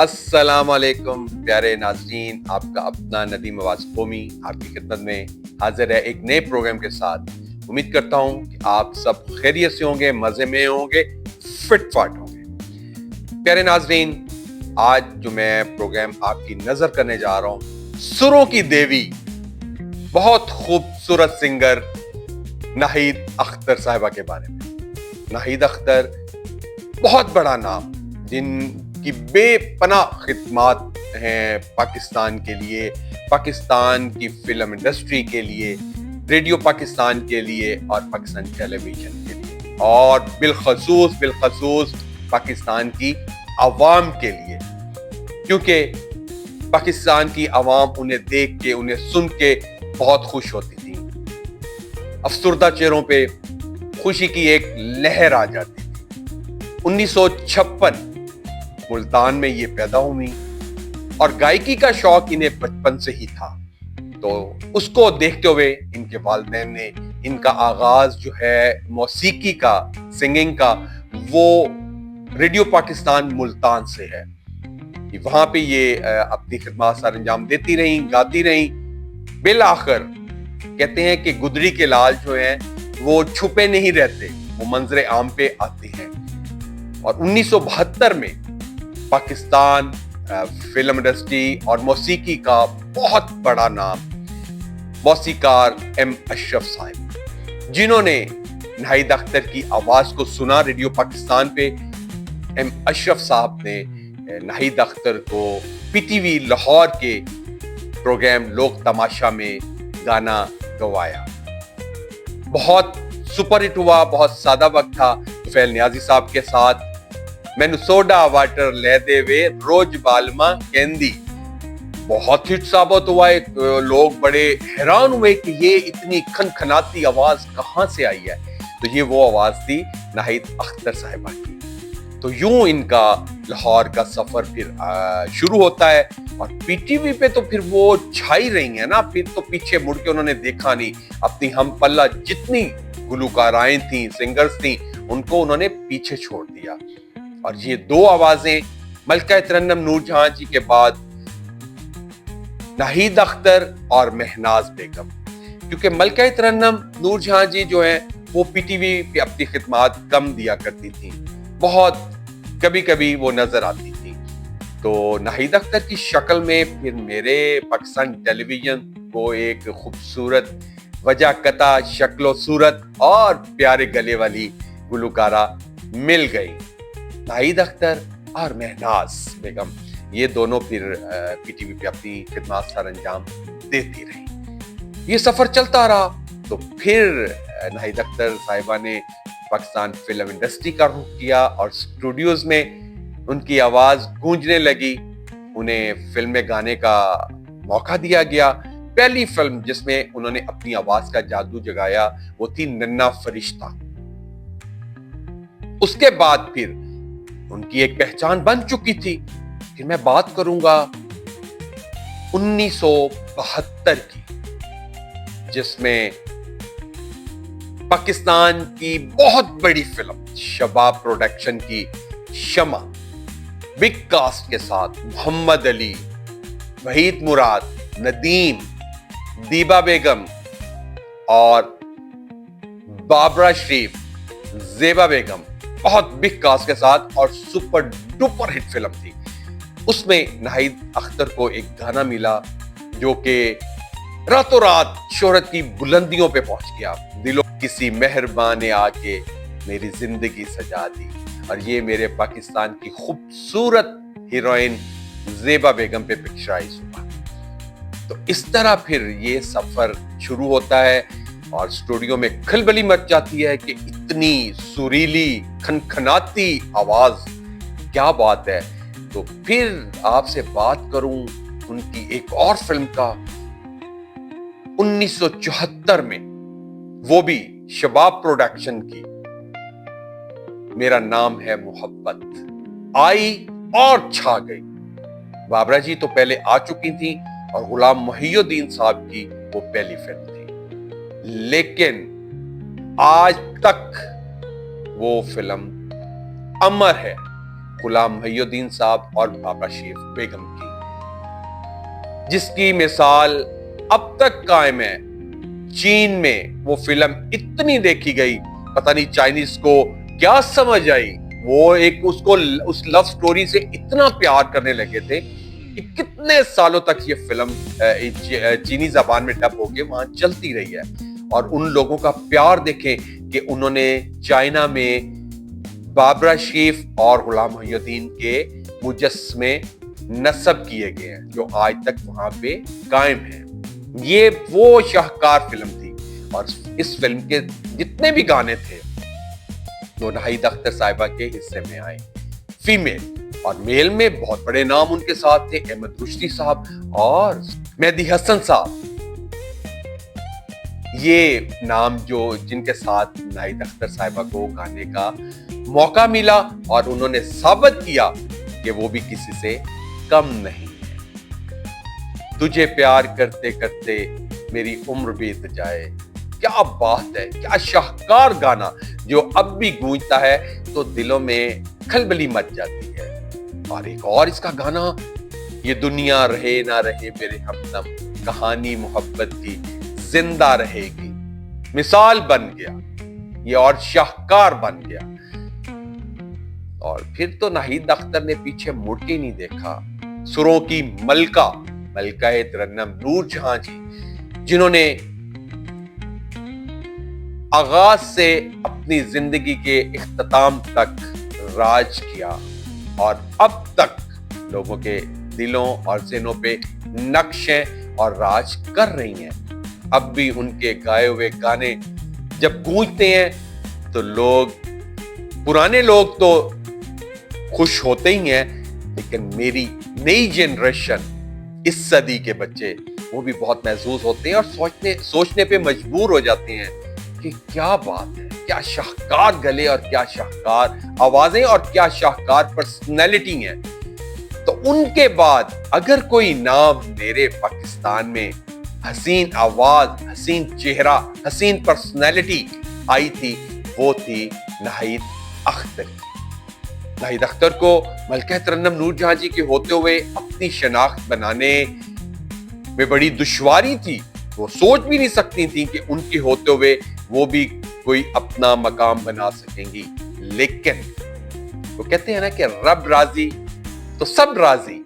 السلام علیکم پیارے ناظرین، آپ کا اپنا ندیم آواز قومی آپ کی خدمت میں حاضر ہے ایک نئے پروگرام کے ساتھ۔ امید کرتا ہوں کہ آپ سب خیریت سے ہوں گے، مزے میں ہوں گے، فٹ فاٹ ہوں گے۔ پیارے ناظرین، آج جو میں پروگرام آپ کی نظر کرنے جا رہا ہوں، سروں کی دیوی، بہت خوبصورت سنگر ناہید اختر صاحبہ کے بارے میں۔ ناہید اختر بہت بڑا نام، جن کی بے پناہ خدمات ہیں پاکستان کے لیے، پاکستان کی فلم انڈسٹری کے لیے، ریڈیو پاکستان کے لیے اور پاکستان ٹیلی ویژن کے لیے، اور بالخصوص پاکستان کی عوام کے لیے، کیونکہ پاکستان کی عوام انہیں دیکھ کے، انہیں سن کے بہت خوش ہوتی تھی۔ افسردہ چہروں پہ خوشی کی ایک لہر آ جاتی تھی۔ 1956 ملتان میں یہ پیدا ہوئی اور گائیکی کا شوق انہیں بچپن سے ہی تھا، تو اس کو دیکھتے ہوئے ان کے والدین نے ان کا آغاز جو ہے موسیقی کا، سنگنگ کا، وہ ریڈیو پاکستان ملتان سے ہے۔ وہاں پہ یہ اپنی خدمات سر انجام دیتی رہیں، گاتی رہیں۔ بالآخر کہتے ہیں کہ گدڑی کے لال جو ہیں وہ چھپے نہیں رہتے، وہ منظر عام پہ آتے ہیں۔ اور 1972 میں پاکستان فلم انڈسٹری اور موسیقی کا بہت بڑا نام موسیقار ایم اشرف صاحب، جنہوں نے ناہید اختر کی آواز کو سنا ریڈیو پاکستان پہ، ایم اشرف صاحب نے ناہید اختر کو پی ٹی وی لاہور کے پروگرام لوک تماشا میں گانا گوایا۔ بہت سپر ہٹ ہوا، بہت سادہ وقت تھا۔ طفیل نیازی صاحب کے ساتھ مینو سوڈا واٹر لے دے وے روج بالما کیندی بہت ہٹ ثابت ہوا ہے۔ لوگ بڑے حیران ہوئے کہ یہ اتنی کھنکھناتی آواز کہاں سے آئی ہے، تو یہ وہ آواز تھی ناہید اختر صاحبہ کی۔ تو یوں ان کا لاہور کا سفر پھر شروع ہوتا ہے، اور پی ٹی وی پہ تو پھر وہ چھائی رہی ہیں نا، پھر تو پیچھے مڑ کے انہوں نے دیکھا نہیں۔ اپنی ہم پلہ جتنی گلوکارائیں تھیں، سنگرز تھیں، ان کو انہوں نے پیچھے چھوڑ دیا۔ اور یہ دو آوازیں ملکہ ترنم نور جہاں جی کے بعد ناہید اختر اور مہناز بیگم، کیونکہ ملکہ ترنم نور جہاں جی جو ہیں وہ پی ٹی وی پہ اپنی خدمات کم دیا کرتی تھیں، بہت کبھی کبھی وہ نظر آتی تھی۔ تو ناہید اختر کی شکل میں پھر میرے پاکستان ٹیلی ویژن کو ایک خوبصورت وجہ قطع شکل و صورت اور پیارے گلے والی گلوکارہ مل گئی، ناہید اختر اور مہناز بیگم۔ یہ دونوں پھر پی ٹی وی پہ اپنی خدمات سر انجام دیتی رہی۔ یہ سفر چلتا رہا، تو پھر ناہید اختر صاحبہ نے پاکستان فلم انڈسٹری کا رخ کیا، اور اسٹوڈیوز میں ان کی آواز گونجنے لگی۔ انہیں فلم میں گانے کا موقع دیا گیا۔ پہلی فلم جس میں انہوں نے اپنی آواز کا جادو جگایا وہ تھی ننا فرشتہ۔ اس کے بعد پھر ان کی ایک پہچان بن چکی تھی۔ پھر میں بات کروں گا 1972 کی، جس میں پاکستان کی بہت بڑی فلم شباب پروڈکشن کی شمع بگ کاسٹ کے ساتھ محمد علی، وحید مراد، ندیم، دیبا بیگم اور بابرا شریف، زیبا بیگم، بہت بگ کاسٹ کے ساتھ اور سپر ڈوپر ہٹ فلم تھی۔ اس میں ناہید اختر کو ایک گانا ملا جو کہ راتوں رات شہرت کی بلندیوں پہ پہنچ گیا، دلوں کسی مہربان نے آ کے میری زندگی سجا دی، اور یہ میرے پاکستان کی خوبصورت ہیروئن زیبا بیگم پہ پکچرائز ہوا۔ تو اس طرح پھر یہ سفر شروع ہوتا ہے، اور اسٹوڈیو میں کھلبلی مچ جاتی ہے کہ اتنی سریلی کھنکھناتی آواز، کیا بات ہے۔ تو پھر آپ سے بات کروں ان کی ایک اور فلم کا 1974 میں، وہ بھی شباب پروڈکشن کی، میرا نام ہے محبت، آئی اور چھا گئی۔ بابرا جی تو پہلے آ چکی تھی، اور غلام محی الدین صاحب کی وہ پہلی فلم تھی، لیکن آج تک وہ فلم امر ہے۔ غلام محی الدین صاحب اور بابرا شیف بیگم کی، جس کی مثال اب تک قائم ہے۔ چین میں وہ فلم اتنی دیکھی گئی، پتہ نہیں چائنیز کو کیا سمجھ آئی، وہ ایک اس لو سٹوری سے اتنا پیار کرنے لگے تھے کہ کتنے سالوں تک یہ فلم چینی زبان میں ڈب ہو کے وہاں چلتی رہی ہے۔ اور ان لوگوں کا پیار دیکھیں کہ انہوں نے چائنا میں بابرا شیف اور غلام محی الدین کے مجسمے نصب کیے گئے ہیں جو آج تک وہاں پہ قائم ہیں۔ یہ وہ شاہکار فلم تھی، اور اس فلم کے جتنے بھی گانے تھے وہ ناہید اختر صاحبہ کے حصے میں آئے، فیمیل، اور میل میں بہت بڑے نام ان کے ساتھ تھے، احمد رشدی صاحب اور مہدی حسن صاحب۔ یہ نام جن کے ساتھ ناہید اختر صاحبہ کو گانے کا موقع ملا، اور انہوں نے ثابت کیا کہ وہ بھی کسی سے کم نہیں ہے۔ تجھے پیار کرتے کرتے میری عمر بیت جائے، کیا بات ہے، کیا شاہکار گانا جو اب بھی گونجتا ہے تو دلوں میں کھلبلی مچ جاتی ہے۔ اور ایک اور اس کا گانا، یہ دنیا رہے نہ رہے میرے ہمدم، کہانی محبت کی زندہ رہے گی، مثال بن گیا یہ اور شاہکار بن گیا۔ اور پھر تو ناہید اختر نے پیچھے مڑ کے نہیں دیکھا۔ سروں کی ملکہ ترنم نور جہاں جی، جنہوں نے آغاز سے اپنی زندگی کے اختتام تک راج کیا، اور اب تک لوگوں کے دلوں اور ذہنوں پہ نقشیں اور راج کر رہی ہیں۔ اب بھی ان کے گائے ہوئے گانے جب گونجتے ہیں تو پرانے لوگ تو خوش ہوتے ہی ہیں، لیکن میری نئی جنریشن، اس صدی کے بچے، وہ بھی بہت محظوظ ہوتے ہیں اور سوچنے پہ مجبور ہو جاتے ہیں کہ کیا بات ہے، کیا شاہکار گلے اور کیا شاہکار آوازیں اور کیا شاہکار پرسنالٹی ہیں۔ تو ان کے بعد اگر کوئی نام میرے پاکستان میں حسین آواز، حسین چہرہ، حسین پرسنالٹی آئی تھی، وہ تھی ناہید اختر۔ ناہید اختر کو ملکہ ترنم نور جہاں جی کے ہوتے ہوئے اپنی شناخت بنانے میں بڑی دشواری تھی۔ وہ سوچ بھی نہیں سکتی تھی کہ ان کے ہوتے ہوئے وہ بھی کوئی اپنا مقام بنا سکیں گی، لیکن وہ کہتے ہیں نا کہ رب راضی تو سب راضی،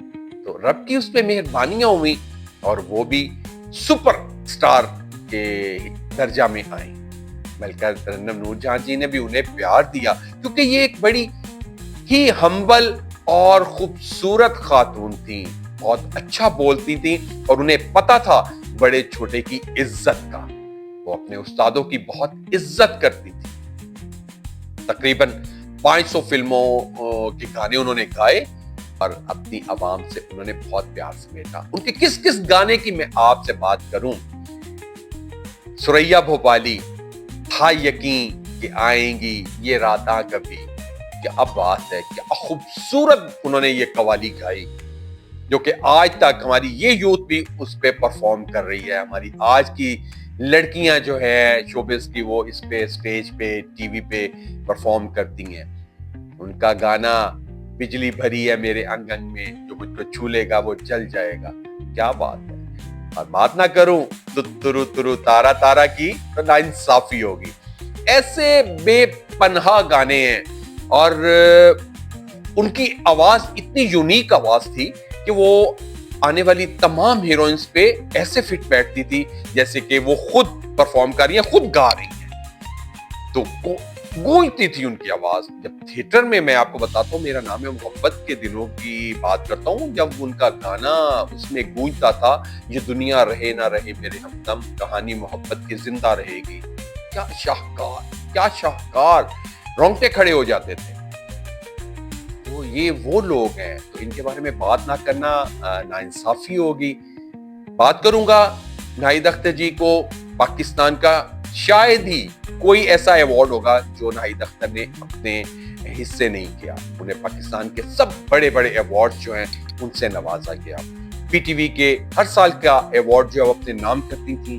تو رب کی اس پہ مہربانیاں ہوئی اور وہ بھی سپر سٹار کے درجہ میں آئیں۔ ملکہ ترنم نور جہاں جی نے بھی انہیں پیار دیا، کیونکہ یہ ایک بڑی ہی ہمبل اور خوبصورت خاتون تھی، بہت اچھا بولتی تھی، اور انہیں پتا تھا بڑے چھوٹے کی عزت کا۔ وہ اپنے استادوں کی بہت عزت کرتی تھی۔ تقریباً 500 فلموں کے گانے انہوں نے گائے، اور اپنی عوام سے انہوں نے بہت پیار سمیٹا۔ ان کے کس گانے کی میں آپ سے بات کروں؟ سریا بھوپالی، تھا یقین کہ آئیں گی یہ راتاں کبھی، کیا بات ہے، کیا خوبصورت انہوں نے یہ قوالی گائی، جو کہ آج تک ہماری یہ یوتھ بھی اس پہ پرفارم کر رہی ہے۔ ہماری آج کی لڑکیاں جو ہے شوبز کی، وہ اس پہ اسٹیج پہ، ٹی وی پہ پرفارم کرتی ہیں۔ ان کا گانا بجلی بھری ہے میرے انگن میں، جو مجھ کو چھو لے گا وہ جل جائے گا، کیا بات ہے۔ اور بات نہ کروں ترو ترو تارا تارا کی تو ناانصافی ہوگی۔ ایسے بے پناہ گانے ہیں، اور ان کی آواز اتنی یونیک آواز تھی کہ وہ آنے والی تمام ہیروئنز پہ ایسے فٹ بیٹھتی تھی جیسے کہ وہ خود پرفارم کر رہی ہیں، خود گا رہی ہیں، تو گونجتی تھی ان کی آواز۔ جب تھیٹر میں آپ کو بتاتا ہوں، میرا نام ہے محبت کے دنوں کی بات کرتا ہوں، جب ان کا گانا اس میں گونجتا تھا، یہ دنیا رہے نہ رہے میرے ہمدم، کہانی محبت کی زندہ رہے گی، کیا شاہکار، کیا شاہکار، رونگٹے کھڑے ہو جاتے تھے۔ تو یہ وہ لوگ ہیں، تو ان کے بارے میں بات نہ کرنا ناانصافی ہوگی۔ بات کروں گا ناہید اختر جی کو، پاکستان کا شاید ہی کوئی ایسا ایوارڈ ہوگا جو ناہید اختر نے اپنے حصے نہیں کیا۔ انہیں پاکستان کے سب بڑے بڑے ایوارڈ جو ہیں ان سے نوازا گیا۔ پی ٹی وی کے ہر سال کا ایوارڈ جو ہے وہ اپنے نام کرتی تھیں،